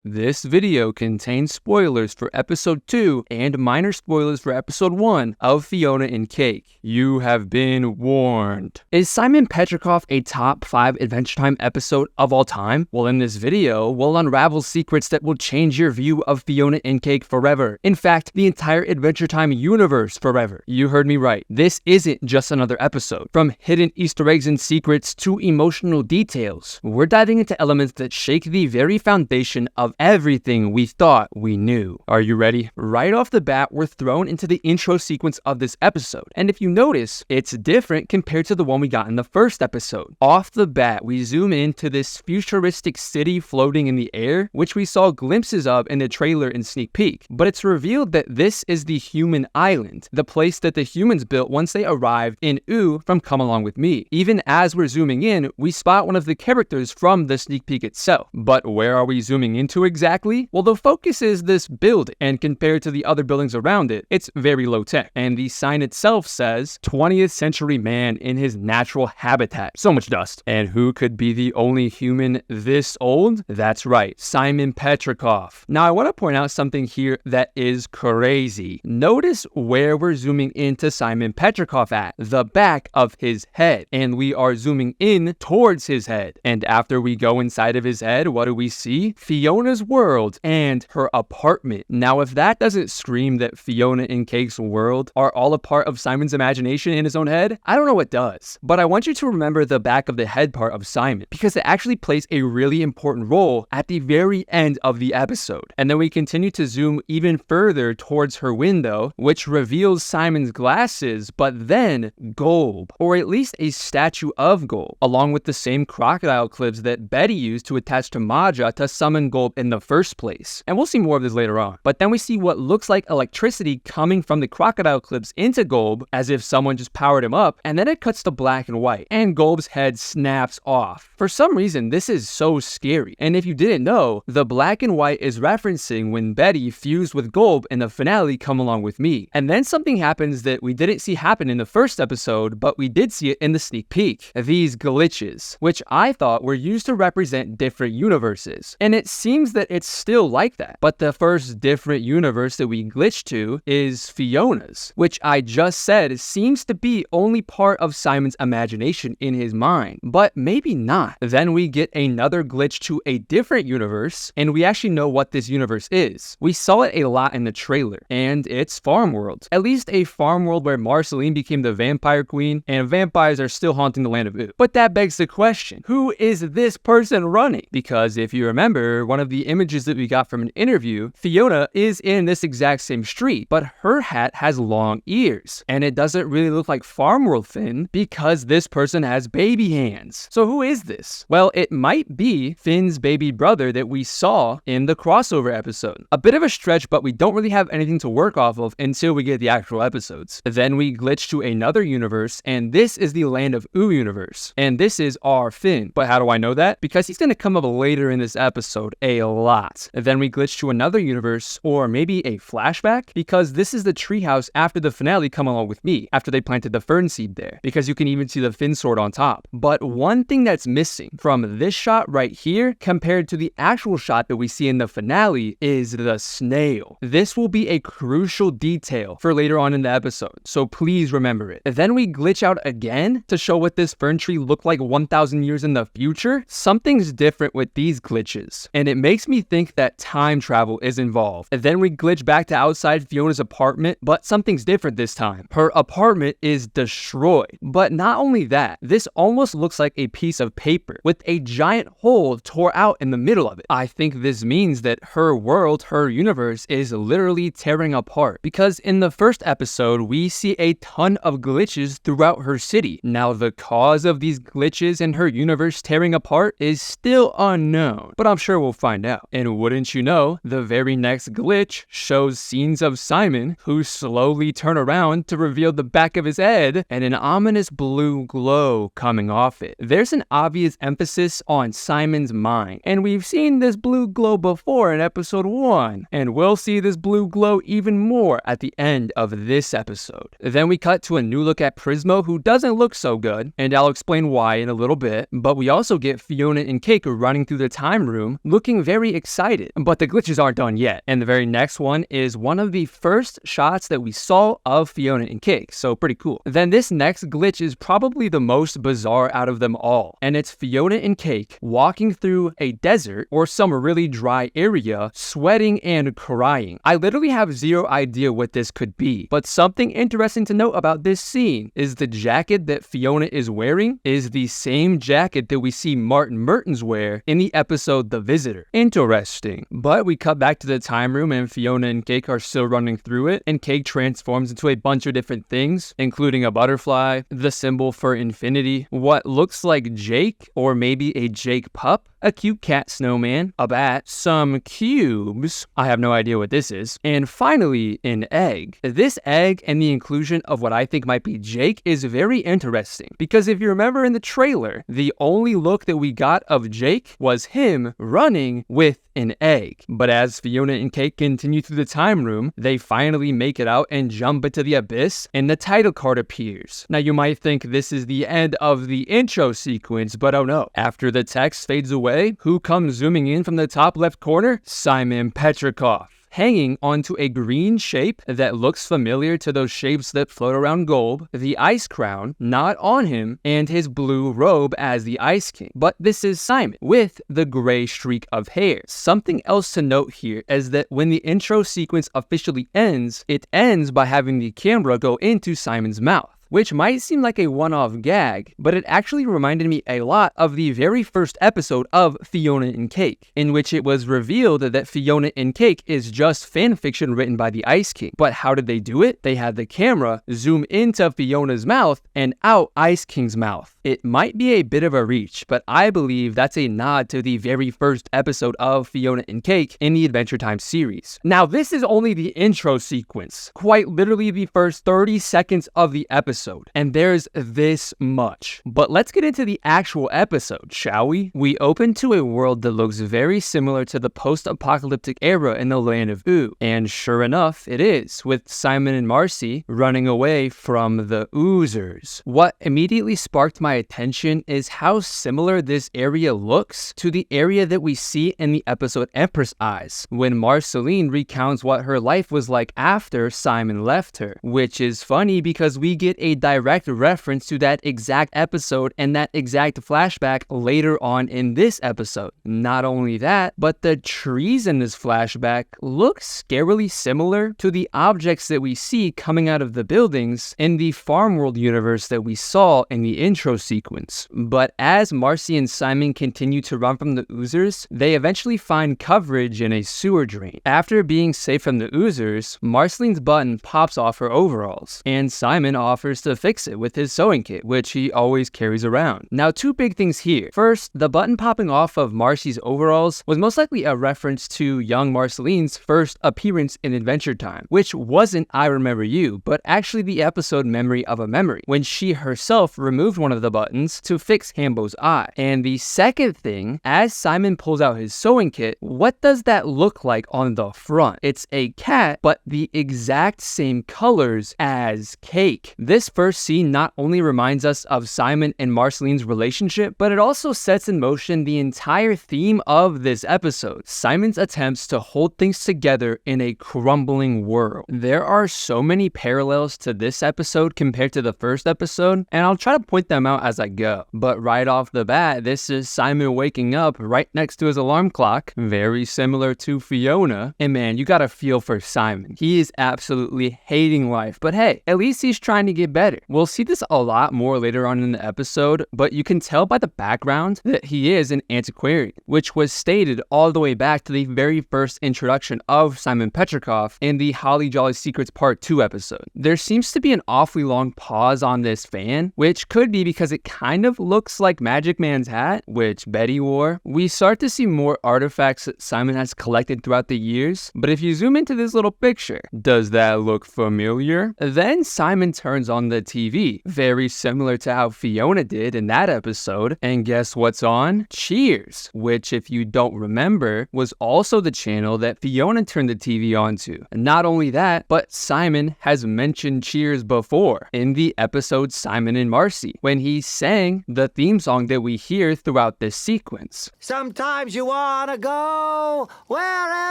This video contains spoilers for episode 2 and minor spoilers for episode 1 of Fionna and Cake. You have been warned. Is Simon Petrikov a top 5 Adventure Time episode of all time? Well, in this video, we'll unravel secrets that will change your view of Fionna and Cake forever. In fact, the entire Adventure Time universe forever. You heard me right. This isn't just another episode. From hidden Easter eggs and secrets to emotional details, we're diving into elements that shake the very foundation of everything we thought we knew. Are you ready? Right off the bat, we're thrown into the intro sequence of this episode. And if you notice, it's different compared to the one we got in the first episode. Off the bat, we zoom into this futuristic city floating in the air, which we saw glimpses of in the trailer and sneak peek. But it's revealed that this is the human island, the place that the humans built once they arrived in from Come Along With Me. Even as we're zooming in, we spot one of the characters from the sneak peek itself. But where are we zooming into exactly? Well, the focus is this building, and compared to the other buildings around it, it's very low tech. And the sign itself says 20th century man in his natural habitat. So much dust. And who could be the only human this old? That's right, Simon Petrikov. Now, I want to point out something here that is crazy. Notice where we're zooming into Simon Petrikov at, the back of his head. And we are zooming in towards his head. And after we go inside of his head, what do we see? Fionna's world and her apartment. Now, if that doesn't scream that Fionna and Cake's world are all a part of Simon's imagination in his own head, I don't know what does. But I want you to remember the back of the head part of Simon, because it actually plays a really important role at the very end of the episode. And then we continue to zoom even further towards her window, which reveals Simon's glasses, but then Golb, or at least a statue of Golb, along with the same crocodile clips that Betty used to attach to Maja to summon Golb in the first place. And we'll see more of this later on. But then we see what looks like electricity coming from the crocodile clips into Golb, as if someone just powered him up, and then it cuts to black and white, and Golb's head snaps off. For some reason, this is so scary. And if you didn't know, the black and white is referencing when Betty fused with Golb in the finale Come Along With Me. And then something happens that we didn't see happen in the first episode, but we did see it in the sneak peek. These glitches, which I thought were used to represent different universes. And it seems that it's still like that. But the first different universe that we glitched to is Fionna's, which I just said seems to be only part of Simon's imagination in his mind. But maybe not. Then we get another glitch to a different universe, and we actually know what this universe is. We saw it a lot in the trailer, and it's Farm World. At least a farm world where Marceline became the vampire queen, and vampires are still haunting the land of Ooh. But that begs the question, who is this person running? Because if you remember, one of the images that we got from an interview, Fionna is in this exact same street, but her hat has long ears. And it doesn't really look like Farm World Finn because this person has baby hands. So who is this? Well, it might be Finn's baby brother that we saw in the crossover episode. A bit of a stretch, but we don't really have anything to work off of until we get the actual episodes. Then we glitch to another universe, and this is the Land of Ooh universe. And this is our Finn. But how do I know that? Because he's going to come up later in this episode a lot. And then we glitch to another universe, or maybe a flashback, because this is the treehouse after the finale Come Along With Me, after they planted the fern seed there, because you can even see the Finn sword on top. But one thing that's missing from this shot right here compared to the actual shot that we see in the finale is the snail. This will be a crucial detail for later on in the episode, so please remember it. Then we glitch out again to show what this fern tree looked like 1,000 years in the future. Something's different with these glitches, and it makes me think that time travel is involved. And then we glitch back to outside Fionna's apartment, but something's different this time. Her apartment is destroyed. But not only that, this almost looks like a piece of paper with a giant hole tore out in the middle of it. I think this means that her world, her universe, is literally tearing apart, because in the first episode, we see a ton of glitches throughout her city. Now, the cause of these glitches in her universe tearing apart is still unknown, but I'm sure we'll find out. And wouldn't you know, the very next glitch shows scenes of Simon, who slowly turn around to reveal the back of his head and an ominous blue glow coming off it. There's an obvious emphasis on Simon's mind, and we've seen this blue glow before in episode 1, and we'll see this blue glow even more at the end of this episode. Then we cut to a new look at Prismo, who doesn't look so good, and I'll explain why in a little bit, but we also get Fionna and Cake running through the time room, looking very excited. But the glitches aren't done yet. And the very next one is one of the first shots that we saw of Fionna and Cake, so pretty cool. Then this next glitch is probably the most bizarre out of them all, and it's Fionna and Cake walking through a desert or some really dry area, sweating and crying. I literally have zero idea what this could be, but something interesting to note about this scene is the jacket that Fionna is wearing is the same jacket that we see Martin Mertens wear in the episode The Visitor. Interesting. But we cut back to the time room and Fionna and Cake are still running through it, and Cake transforms into a bunch of different things, including a butterfly, the symbol for infinity, what looks like Jake or maybe a Jake pup, a cute cat snowman, a bat, some cubes, I have no idea what this is, and finally, an egg. This egg and the inclusion of what I think might be Jake is very interesting, because if you remember in the trailer, the only look that we got of Jake was him running with an egg. But as Fionna and Cake continue through the time room, they finally make it out and jump into the abyss, and the title card appears. Now you might think this is the end of the intro sequence, but oh no. After the text fades away, who comes zooming in from the top left corner? Simon Petrikov, hanging onto a green shape that looks familiar to those shapes that float around Golb, the ice crown not on him, and his blue robe as the Ice King. But this is Simon, with the gray streak of hair. Something else to note here is that when the intro sequence officially ends, it ends by having the camera go into Simon's mouth, which might seem like a one-off gag, but it actually reminded me a lot of the very first episode of Fionna and Cake, in which it was revealed that Fionna and Cake is just fanfiction written by the Ice King. But how did they do it? They had the camera zoom into Fionna's mouth and out Ice King's mouth. It might be a bit of a reach, but I believe that's a nod to the very first episode of Fionna and Cake in the Adventure Time series. Now, this is only the intro sequence, quite literally the first 30 seconds of the episode, and there's this much. But let's get into the actual episode, shall we? We open to a world that looks very similar to the post-apocalyptic era in the land of Ooh, and sure enough, it is, with Simon and Marcy running away from the Oozers. What immediately sparked my attention is how similar this area looks to the area that we see in the episode Empress Eyes, when Marceline recounts what her life was like after Simon left her, which is funny because we get a direct reference to that exact episode and that exact flashback later on in this episode. Not only that, but the trees in this flashback look scarily similar to the objects that we see coming out of the buildings in the Farm World universe that we saw in the intro sequence. But as Marcy and Simon continue to run from the Oozers, they eventually find coverage in a sewer drain. After being safe from the Oozers, Marceline's button pops off her overalls, and Simon offers to fix it with his sewing kit, which he always carries around. Now, two big things here. First, the button popping off of Marcy's overalls was most likely a reference to young Marceline's first appearance in Adventure Time, which wasn't I Remember You, but actually the episode Memory of a Memory, when she herself removed one of the buttons to fix Hambo's eye. And the second thing, as Simon pulls out his sewing kit, what does that look like on the front? It's a cat, but the exact same colors as Cake. This first scene not only reminds us of Simon and Marceline's relationship, but it also sets in motion the entire theme of this episode, Simon's attempts to hold things together in a crumbling world. There are so many parallels to this episode compared to the first episode, and I'll try to point them out as I go. But right off the bat, this is Simon waking up right next to his alarm clock, very similar to Fionna, and man, you gotta feel for Simon. He is absolutely hating life, but hey, at least he's trying to get better. We'll see this a lot more later on in the episode, but you can tell by the background that he is an antiquarian, which was stated all the way back to the very first introduction of Simon Petrikov in the Holly Jolly Secrets Part 2 episode. There seems to be an awfully long pause on this fan, which could be because it kind of looks like Magic Man's hat, which Betty wore. We start to see more artifacts that Simon has collected throughout the years, but if you zoom into this little picture, does that look familiar? Then Simon turns on on the TV, very similar to how Fiona did in that episode. And guess what's on? Cheers, which, if you don't remember, was also the channel that Fiona turned the TV onto. And not only that, but Simon has mentioned Cheers before in the episode Simon and Marcy, when he sang the theme song that we hear throughout this sequence. Sometimes you wanna go where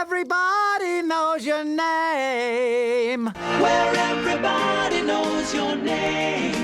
everybody knows your name. Where everybody knows your name.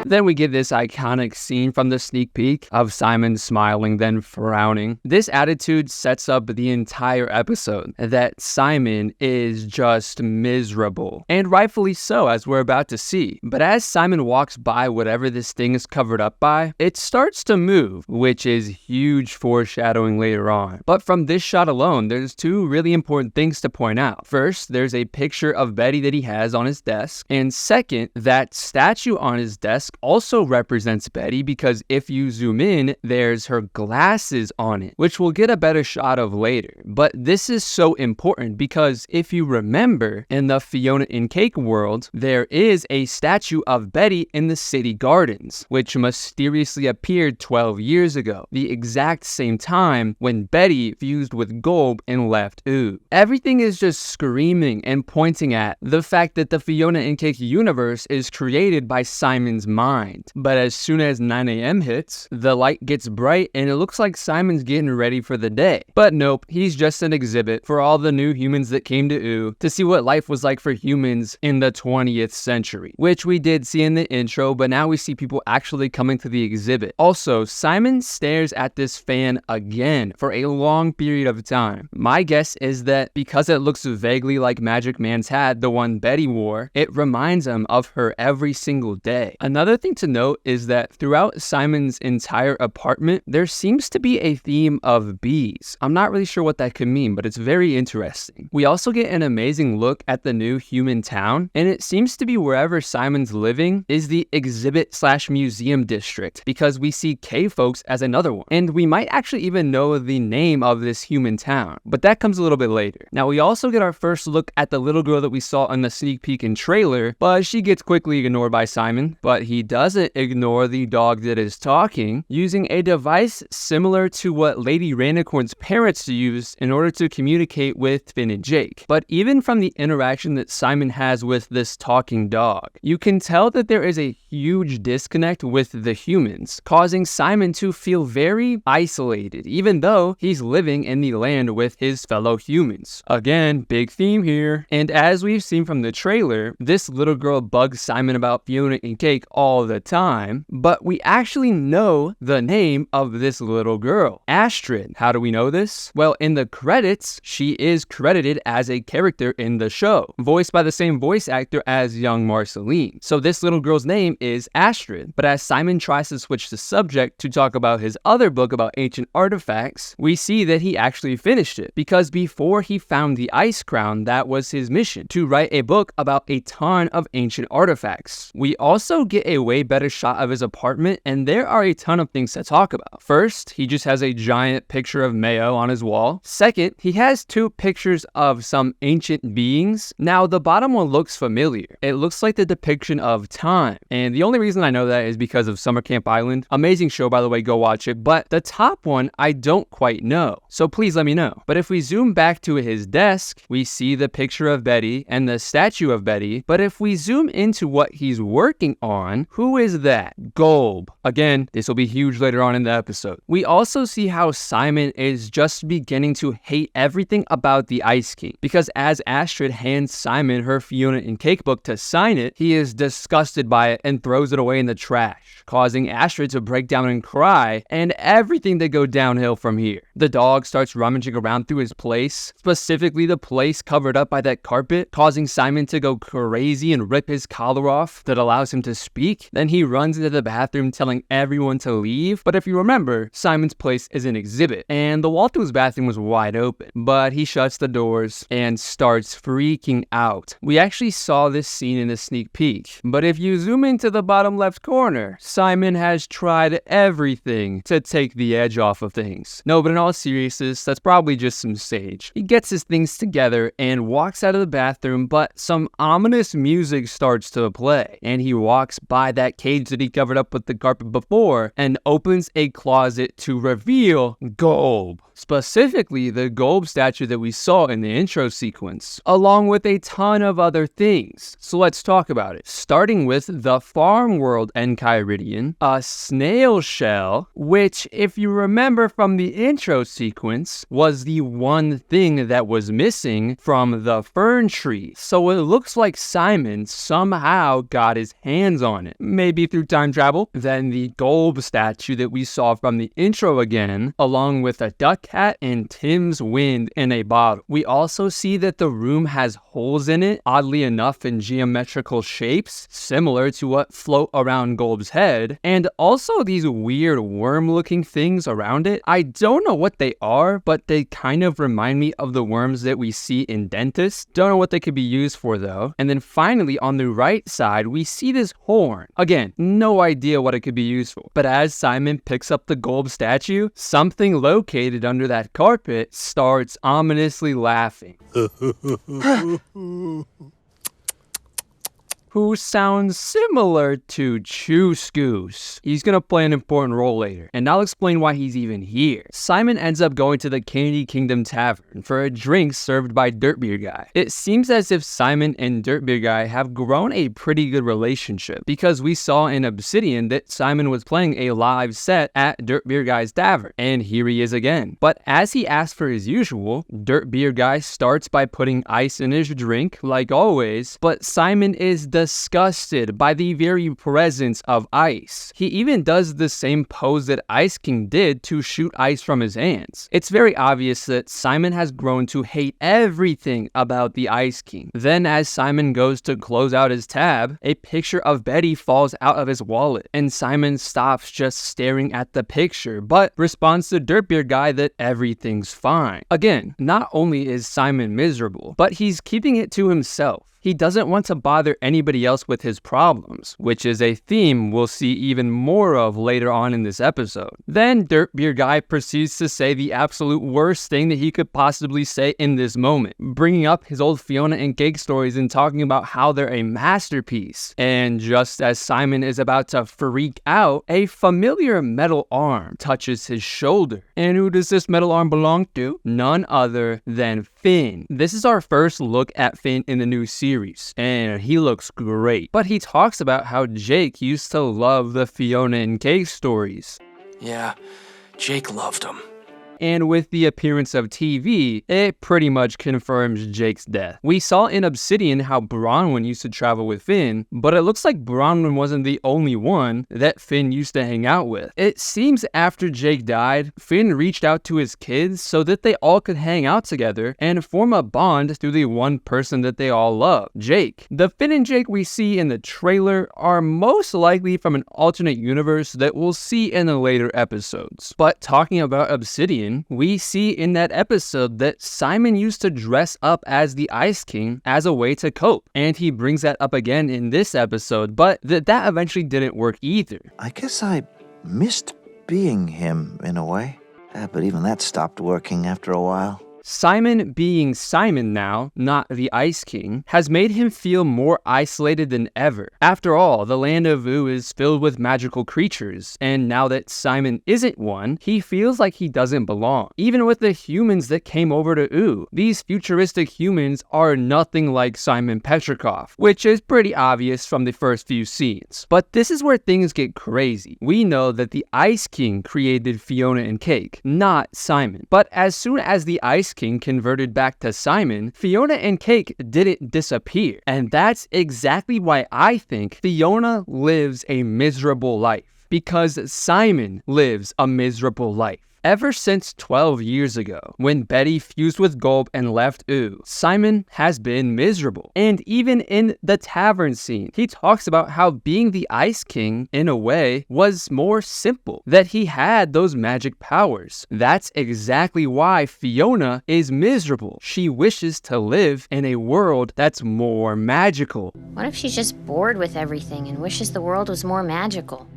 Then we get this iconic scene from the sneak peek of Simon smiling, then frowning. This attitude sets up the entire episode, that Simon is just miserable. And rightfully so, as we're about to see. But as Simon walks by whatever this thing is covered up by, it starts to move, which is huge foreshadowing later on. But from this shot alone, there's two really important things to point out. First, there's a picture of Betty that he has on his desk. And second, that statue on his desk also represents Betty, because if you zoom in, there's her glasses on it, which we'll get a better shot of later. But this is so important because if you remember, in the Fionna and Cake world, there is a statue of Betty in the city gardens, which mysteriously appeared 12 years ago, the exact same time when Betty fused with Golb and left Ooh. Everything is just screaming and pointing at the fact that the Fionna and Cake universe is created by Simon's mind. But as soon as 9 a.m. hits, the light gets bright and it looks like Simon's getting ready for the day. But nope, he's just an exhibit for all the new humans that came to Ooh to see what life was like for humans in the 20th century, which we did see in the intro, but now we see people actually coming to the exhibit. Also, Simon stares at this fan again for a long period of time. My guess is that because it looks vaguely like Magic Man's hat, the one Betty wore, it reminds him of her every single day. Another thing to note is that throughout Simon's entire apartment, there seems to be a theme of bees. I'm not really sure what that could mean, but it's very interesting. We also get an amazing look at the new human town, and it seems to be wherever Simon's living is the exhibit/museum district, because we see cave folks as another one. And we might actually even know the name of this human town, but that comes a little bit later. Now, we also get our first look at the little girl that we saw in the sneak peek and trailer, but she gets quickly ignored by Simon. But he doesn't ignore the dog that is talking, using a device similar to what Lady Rainicorn's parents used in order to communicate with Finn and Jake. But even from the interaction that Simon has with this talking dog, you can tell that there is a huge disconnect with the humans, causing Simon to feel very isolated, even though he's living in the land with his fellow humans. Again, big theme here. And as we've seen from the trailer, this little girl bugs Simon about Fionna and Cake all the time, but we actually know the name of this little girl, Astrid. How do we know this? Well, in the credits, she is credited as a character in the show, voiced by the same voice actor as young Marceline. So this little girl's name is Astrid. But as Simon tries to switch the subject to talk about his other book about ancient artifacts, we see that he actually finished it, because before he found the Ice Crown, that was his mission, to write a book about a ton of ancient artifacts. We also get a way better shot of his apartment, and there are a ton of things to talk about. First, he just has a giant picture of Mayo on his wall. Second, he has two pictures of some ancient beings. Now, the bottom one looks familiar. It looks like the depiction of time, and the only reason I know that is because of Summer Camp Island. Amazing show, by the way, go watch it. But the top one, I don't quite know, so please let me know. But if we zoom back to his desk, we see the picture of Betty and the statue of Betty. But if we zoom into what he's working on, who is that? Golb. Again, this will be huge later on in the episode. We also see how Simon is just beginning to hate everything about the Ice King, because as Astrid hands Simon her Fionna and Cake book to sign it, he is disgusted by it and throws it away in the trash, causing Astrid to break down and cry, and everything to go downhill from here. The dog starts rummaging around through his place, specifically the place covered up by that carpet, causing Simon to go crazy and rip his collar off that allows him to speak. Cake. Then he runs into the bathroom telling everyone to leave, but if you remember, Simon's place is an exhibit, and the wall to his bathroom was wide open, but he shuts the doors and starts freaking out. We actually saw this scene in a sneak peek, but if you zoom into the bottom left corner, Simon has tried everything to take the edge off of things. No, but in all seriousness, that's probably just some stage. He gets his things together and walks out of the bathroom, but some ominous music starts to play, and he walks by that cage that he covered up with the carpet before and opens a closet to reveal Golb. Specifically, the Golb statue that we saw in the intro sequence, along with a ton of other things. So let's talk about it. Starting with the farm world Enchiridion, a snail shell, which, if you remember from the intro sequence, was the one thing that was missing from the fern tree. So it looks like Simon somehow got his hands on it, maybe through time travel. Then the Golb statue that we saw from the intro again, along with a duck cat and Tim's wind in a bottle. We also see that the room has holes in it, oddly enough in geometrical shapes, similar to what float around Golb's head, and also these weird worm-looking things around it. I don't know what they are, but they kind of remind me of the worms that we see in dentists. Don't know what they could be used for though. And then finally on the right side, we see this horn. Again, no idea what it could be used for. But as Simon picks up the Golb statue, something located under that carpet starts ominously laughing. Who sounds similar to Chuscoos. He's gonna play an important role later, and I'll explain why he's even here. Simon ends up going to the Candy Kingdom Tavern for a drink served by Dirtbeard Guy. It seems as if Simon and Dirtbeard Guy have grown a pretty good relationship, because we saw in Obsidian that Simon was playing a live set at Dirtbeard Guy's Tavern, and here he is again. But as he asks for his usual, Dirtbeard Guy starts by putting ice in his drink, like always, but Simon is disgusted by the very presence of ice. He even does the same pose that Ice King did to shoot ice from his hands. It's very obvious that Simon has grown to hate everything about the Ice King. Then as Simon goes to close out his tab, a picture of Betty falls out of his wallet, and Simon stops just staring at the picture, but responds to Dirtbeard Guy that everything's fine. Again, not only is Simon miserable, but he's keeping it to himself. He doesn't want to bother anybody else with his problems, which is a theme we'll see even more of later on in this episode. Then Dirtbeard Guy proceeds to say the absolute worst thing that he could possibly say in this moment, bringing up his old Fionna and Cake stories and talking about how they're a masterpiece. And just as Simon is about to freak out, a familiar metal arm touches his shoulder. And who does this metal arm belong to? None other than Finn. This is our first look at Finn in the new series, and he looks great. But he talks about how Jake used to love the Fionna and Cake stories. Yeah, Jake loved them. And with the appearance of TV, it pretty much confirms Jake's death. We saw in Obsidian how Bronwyn used to travel with Finn, but it looks like Bronwyn wasn't the only one that Finn used to hang out with. It seems after Jake died, Finn reached out to his kids so that they all could hang out together and form a bond through the one person that they all love, Jake. The Finn and Jake we see in the trailer are most likely from an alternate universe that we'll see in the later episodes. But talking about Obsidian, we see in that episode that Simon used to dress up as the Ice King as a way to cope, and he brings that up again in this episode, but that eventually didn't work either. I guess I missed being him in a way, but even that stopped working after a while. Simon being Simon now, not the Ice King, has made him feel more isolated than ever. After all, the land of Ooo is filled with magical creatures, and now that Simon isn't one, he feels like he doesn't belong. Even with the humans that came over to Ooo, these futuristic humans are nothing like Simon Petrikov, which is pretty obvious from the first few scenes. But this is where things get crazy. We know that the Ice King created Fionna and Cake, not Simon. But as soon as the Ice King converted back to Simon, Fionna and Cake didn't disappear. And that's exactly why I think Fionna lives a miserable life. Because Simon lives a miserable life. Ever since 12 years ago, when Betty fused with Gulp and left Ooh, Simon has been miserable. And even in the tavern scene, he talks about how being the Ice King, in a way, was more simple, that he had those magic powers. That's exactly why Fionna is miserable. She wishes to live in a world that's more magical. What if she's just bored with everything and wishes the world was more magical?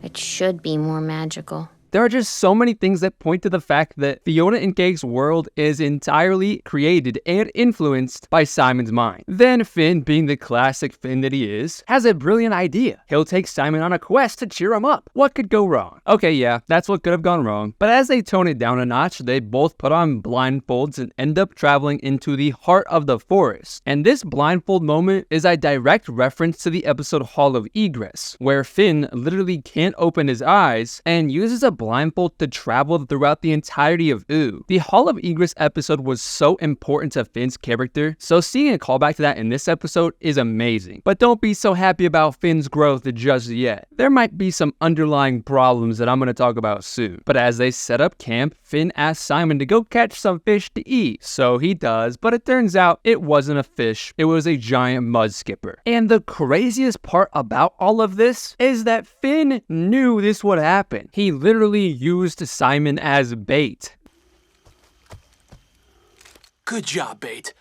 It should be more magical. There are just so many things that point to the fact that Fionna and Cake's world is entirely created and influenced by Simon's mind. Then Finn, being the classic Finn that he is, has a brilliant idea. He'll take Simon on a quest to cheer him up. What could go wrong? Okay, yeah, that's what could have gone wrong. But as they tone it down a notch, they both put on blindfolds and end up traveling into the heart of the forest. And this blindfold moment is a direct reference to the episode Hall of Egress, where Finn literally can't open his eyes and uses a blindfold to travel throughout the entirety of Ooh. The Hall of Egress episode was so important to Finn's character, so seeing a callback to that in this episode is amazing. But don't be so happy about Finn's growth just yet. There might be some underlying problems that I'm going to talk about soon. But as they set up camp, Finn asks Simon to go catch some fish to eat. So he does, but it turns out it wasn't a fish, it was a giant mud skipper. And the craziest part about all of this is that Finn knew this would happen. He literally used Simon as bait. Good job, Bait.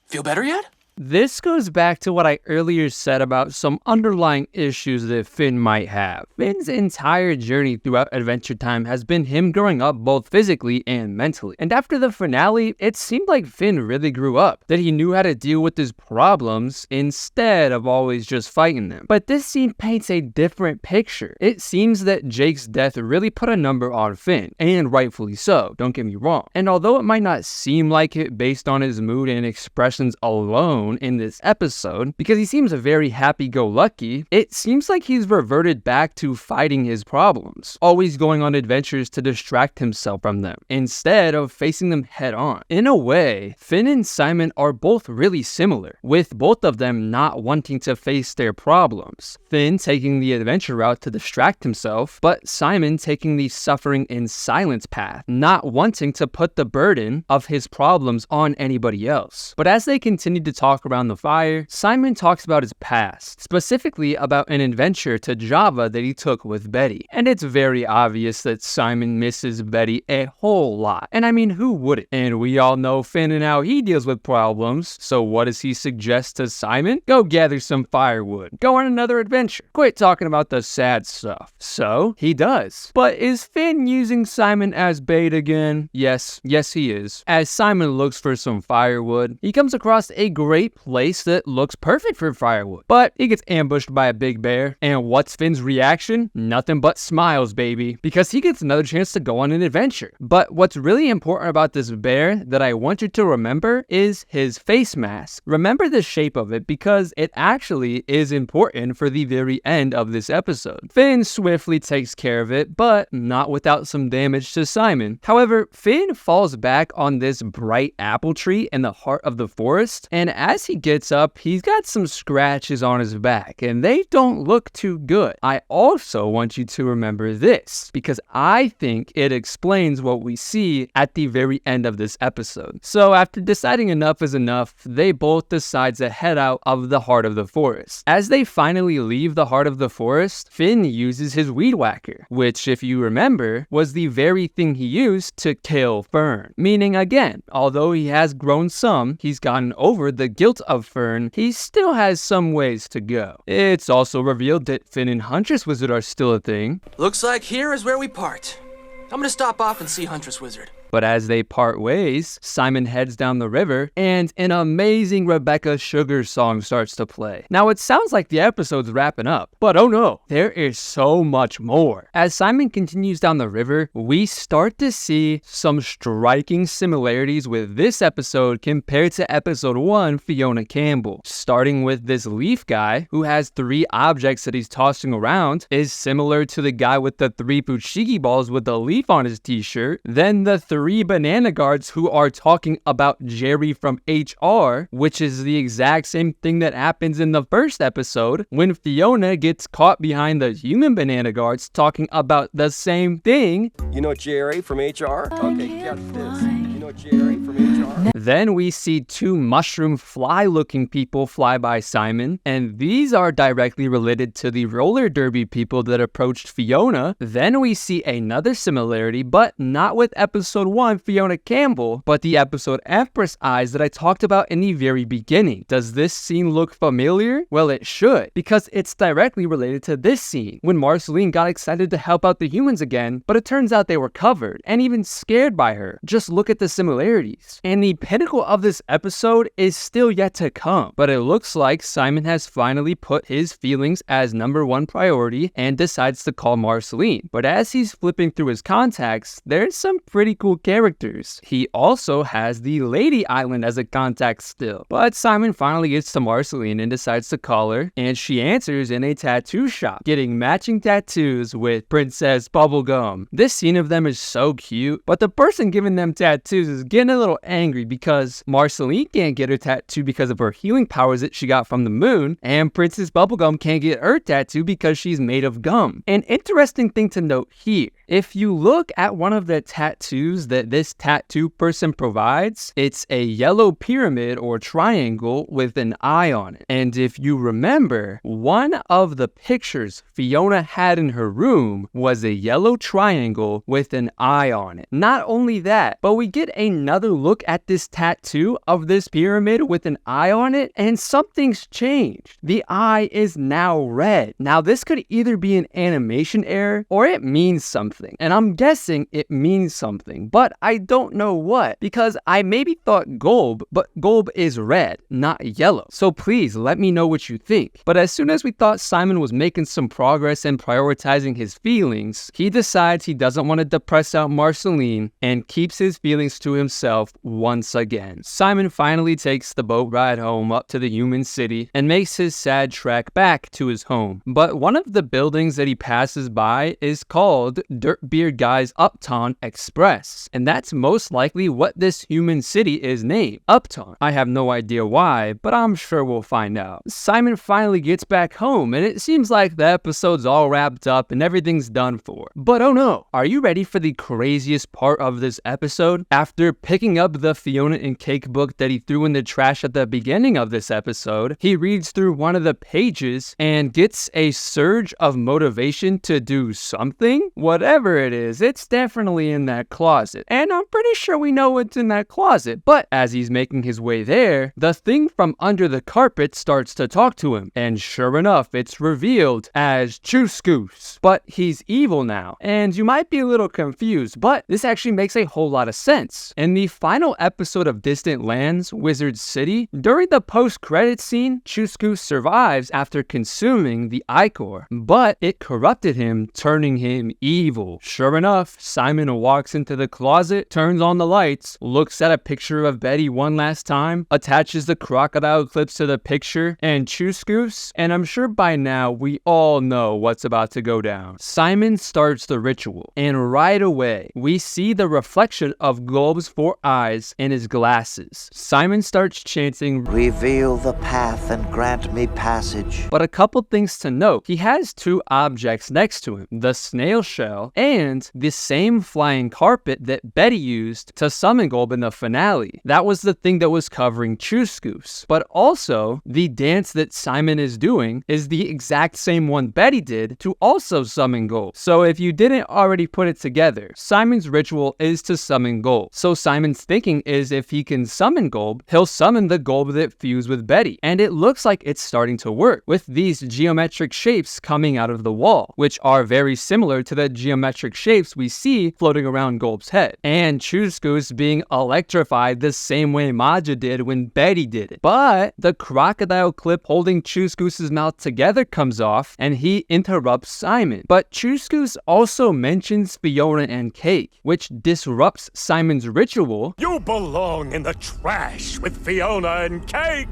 Feel better yet? This goes back to what I earlier said about some underlying issues that Finn might have. Finn's entire journey throughout Adventure Time has been him growing up both physically and mentally. And after the finale, it seemed like Finn really grew up, that he knew how to deal with his problems instead of always just fighting them. But this scene paints a different picture. It seems that Jake's death really put a number on Finn, and rightfully so, don't get me wrong. And although it might not seem like it based on his mood and expressions alone, in this episode, because he seems very happy-go-lucky, it seems like he's reverted back to fighting his problems, always going on adventures to distract himself from them, instead of facing them head-on. In a way, Finn and Simon are both really similar, with both of them not wanting to face their problems. Finn taking the adventure route to distract himself, but Simon taking the suffering in silence path, not wanting to put the burden of his problems on anybody else. But as they continue to talk around the fire, Simon talks about his past, specifically about an adventure to Java that he took with Betty. And it's very obvious that Simon misses Betty a whole lot. And I mean, who wouldn't? And we all know Finn and how he deals with problems, so what does he suggest to Simon? Go gather some firewood. Go on another adventure. Quit talking about the sad stuff. So, he does. But is Finn using Simon as bait again? Yes he is. As Simon looks for some firewood, he comes across a great place that looks perfect for firewood. But he gets ambushed by a big bear. And what's Finn's reaction? Nothing but smiles, baby. Because he gets another chance to go on an adventure. But what's really important about this bear that I want you to remember is his face mask. Remember the shape of it because it actually is important for the very end of this episode. Finn swiftly takes care of it, but not without some damage to Simon. However, Finn falls back on this bright apple tree in the heart of the forest, and as he gets up, he's got some scratches on his back, and they don't look too good. I also want you to remember this, because I think it explains what we see at the very end of this episode. So after deciding enough is enough, they both decide to head out of the heart of the forest. As they finally leave the heart of the forest, Finn uses his weed whacker, which, if you remember, was the very thing he used to kill Fern. Meaning, again, although he has grown some, he's gotten over the guilt of Fern, he still has some ways to go. It's also revealed that Finn and Huntress Wizard are still a thing. Looks like here is where we part. I'm gonna stop off and see Huntress Wizard. But as they part ways, Simon heads down the river, and an amazing Rebecca Sugar song starts to play. Now, it sounds like the episode's wrapping up, but oh no, there is so much more. As Simon continues down the river, we start to see some striking similarities with this episode compared to episode 1, Fionna Campbell. Starting with this leaf guy, who has 3 objects that he's tossing around, is similar to the guy with the 3 Fushigi balls with the leaf on his t-shirt. Then the 3 3 banana guards who are talking about Jerry from HR, which is the exact same thing that happens in the first episode when Fiona gets caught behind the human banana guards talking about the same thing. You know Jerry from HR? Okay, get this. You know Jerry from HR? Then we see 2 mushroom fly-looking people fly by Simon, and these are directly related to the roller derby people that approached Fiona. Then we see another similarity, but not with episode 1 Fiona Campbell, but the episode Empress Eyes that I talked about in the very beginning. Does this scene look familiar? Well, it should, because it's directly related to this scene, when Marceline got excited to help out the humans again, but it turns out they were covered, and even scared by her. Just look at the similarities. And the pinnacle of this episode is still yet to come, but it looks like Simon has finally put his feelings as #1 priority and decides to call Marceline. But as he's flipping through his contacts, there's some pretty cool characters. He also has the Lady Island as a contact still. But Simon finally gets to Marceline and decides to call her, and she answers in a tattoo shop, getting matching tattoos with Princess Bubblegum. This scene of them is so cute, but the person giving them tattoos is getting a little angry because Marceline can't get her tattoo because of her healing powers that she got from the moon, and Princess Bubblegum can't get her tattoo because she's made of gum. An interesting thing to note here, if you look at one of the tattoos that this tattoo person provides, it's a yellow pyramid or triangle with an eye on it. And if you remember, one of the pictures Fiona had in her room was a yellow triangle with an eye on it. Not only that, but we get another look at this tattoo of this pyramid with an eye on it, and something's changed. The eye is now red. Now this could either be an animation error or it means something, and I'm guessing it means something, but I don't know what, because I maybe thought Golb, but Golb is red, not yellow. So please let me know what you think. But as soon as we thought Simon was making some progress and prioritizing his feelings, he decides he doesn't want to depress out Marceline and keeps his feelings to himself once again. Simon finally takes the boat ride home up to the human city and makes his sad trek back to his home. But one of the buildings that he passes by is called Dirtbeard Guy's Uptown Express, and that's most likely what this human city is named, Uptown. I have no idea why, but I'm sure we'll find out. Simon finally gets back home, and it seems like the episode's all wrapped up and everything's done for. But oh no, are you ready for the craziest part of this episode? After picking up the Fionna and Cake book that he threw in the trash at the beginning of this episode, he reads through one of the pages and gets a surge of motivation to do something. Whatever it is, it's definitely in that closet, and I'm pretty sure we know what's in that closet. But as he's making his way there, the thing from under the carpet starts to talk to him, and sure enough, it's revealed as Chuscoos. But he's evil now, and you might be a little confused, but this actually makes a whole lot of sense. In the final episode of Distant Lands, Wizard City, during the post-credits scene, Chuscoos survives after consuming the ichor, but it corrupted him, turning him evil. Sure enough, Simon walks into the closet, turns on the lights, looks at a picture of Betty one last time, attaches the crocodile clips to the picture, and Chuscoos, and I'm sure by now we all know what's about to go down. Simon starts the ritual, and right away, we see the reflection of Golb's 4 eyes in his glasses. Simon starts chanting, Reveal the path and grant me passage. But a couple things to note, he has 2 objects next to him, the snail shell and the same flying carpet that Betty used to summon Golb in the finale. That was the thing that was covering Chuscoos. But also, the dance that Simon is doing is the exact same one Betty did to also summon Golb. So if you didn't already put it together, Simon's ritual is to summon Golb. So Simon's thinking is if he can summon Golb, he'll summon the Golb that fused with Betty. And it looks like it's starting to work, with these geometric shapes coming out of the wall, which are very similar to the geometric shapes we see floating around Golb's head. And Chuscoos being electrified the same way Maja did when Betty did it. But the crocodile clip holding Chuscoos' mouth together comes off, and he interrupts Simon. But Chuscoos also mentions Fionna and Cake, which disrupts Simon's ritual. You belong in the trash with Fionna and Cake!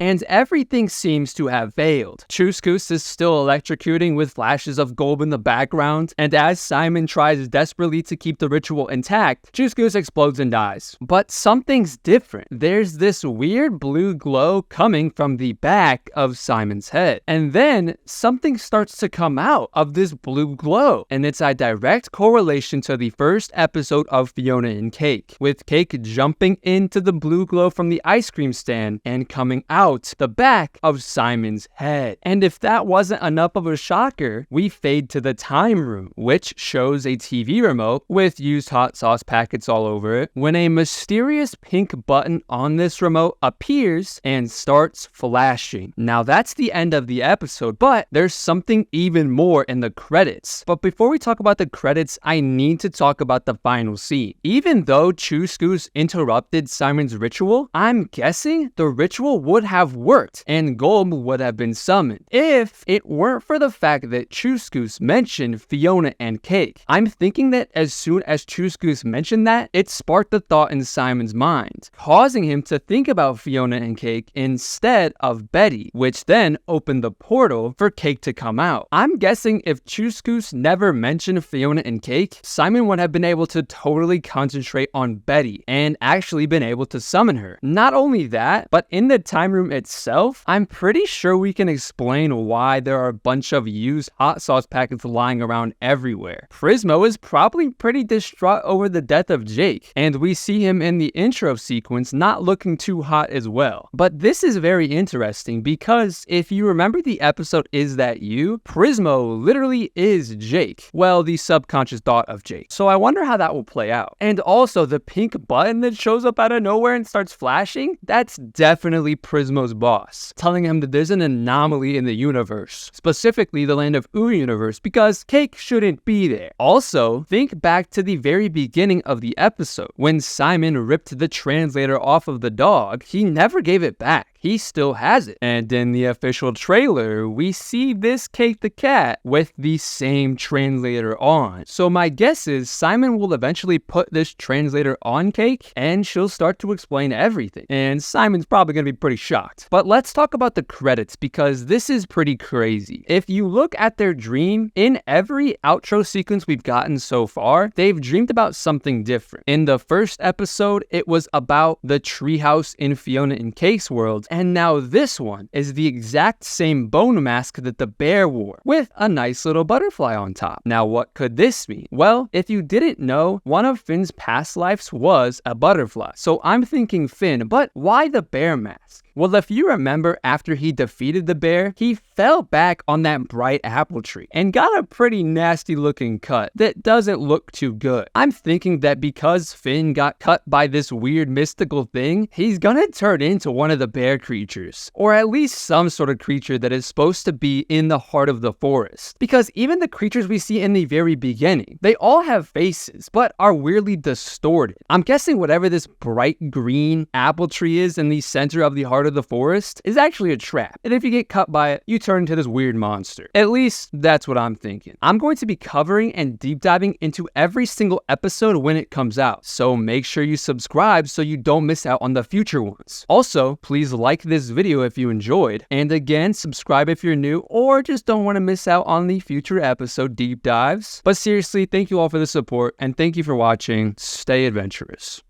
and everything seems to have failed. Chuskus is still electrocuting with flashes of gold in the background, and as Simon tries desperately to keep the ritual intact, Chuskus explodes and dies. But something's different. There's this weird blue glow coming from the back of Simon's head, and then something starts to come out of this blue glow, and it's a direct correlation to the first episode of Fionna and Cake, with Cake jumping into the blue glow from the ice cream stand and coming out the back of Simon's head. And if that wasn't enough of a shocker, we fade to the time room, which shows a TV remote with used hot sauce packets all over it, when a mysterious pink button on this remote appears and starts flashing. Now that's the end of the episode, but there's something even more in the credits. But before we talk about the credits, I need to talk about the final scene. Even though Chuskus interrupted Simon's ritual, I'm guessing the ritual would have worked and Golb would have been summoned if it weren't for the fact that Chuskus mentioned Fionna and Cake. I'm thinking that as soon as Chuskus mentioned that, it sparked the thought in Simon's mind, causing him to think about Fionna and Cake instead of Betty, which then opened the portal for Cake to come out. I'm guessing if Chuskus never mentioned Fionna and Cake, Simon would have been able to totally concentrate on Betty and actually been able to summon her. Not only that, but in the time room itself, I'm pretty sure we can explain why there are a bunch of used hot sauce packets lying around everywhere. Prismo is probably pretty distraught over the death of Jake, and we see him in the intro sequence not looking too hot as well. But this is very interesting because if you remember the episode Is That You?, Prismo literally is Jake. Well, the subconscious thought of Jake. So I wonder how that will play out. And also the pink button that shows up out of nowhere and starts flashing, that's definitely Prismo's boss, telling him that there's an anomaly in the universe, specifically the Land of Oo universe, because Cake shouldn't be there. Also, think back to the very beginning of the episode. When Simon ripped the translator off of the dog, he never gave it back. He still has it. And in the official trailer, we see this Cake the cat with the same translator on. So my guess is Simon will eventually put this translator on Cake and she'll start to explain everything. And Simon's probably gonna be pretty shocked. But let's talk about the credits because this is pretty crazy. If you look at their dream, in every outro sequence we've gotten so far, they've dreamed about something different. In the first episode, it was about the treehouse in Fionna and Cake's world. And now this one is the exact same bone mask that the bear wore, with a nice little butterfly on top. Now what could this mean? Well, if you didn't know, one of Finn's past lives was a butterfly. So I'm thinking Finn, but why the bear mask? Well, if you remember, after he defeated the bear, he fell back on that bright apple tree and got a pretty nasty looking cut that doesn't look too good. I'm thinking that because Finn got cut by this weird mystical thing, he's gonna turn into one of the bear creatures, or at least some sort of creature that is supposed to be in the heart of the forest. Because even the creatures we see in the very beginning, they all have faces, but are weirdly distorted. I'm guessing whatever this bright green apple tree is in the center of the heart of the forest is actually a trap, and if you get cut by it, you turn into this weird monster. At least that's what I'm thinking. I'm going to be covering and deep diving into every single episode when it comes out, so make sure you subscribe so you don't miss out on the future ones. Also, please like this video if you enjoyed, and again, subscribe if you're new or just don't want to miss out on the future episode deep dives. But seriously, thank you all for the support, and thank you for watching. Stay adventurous.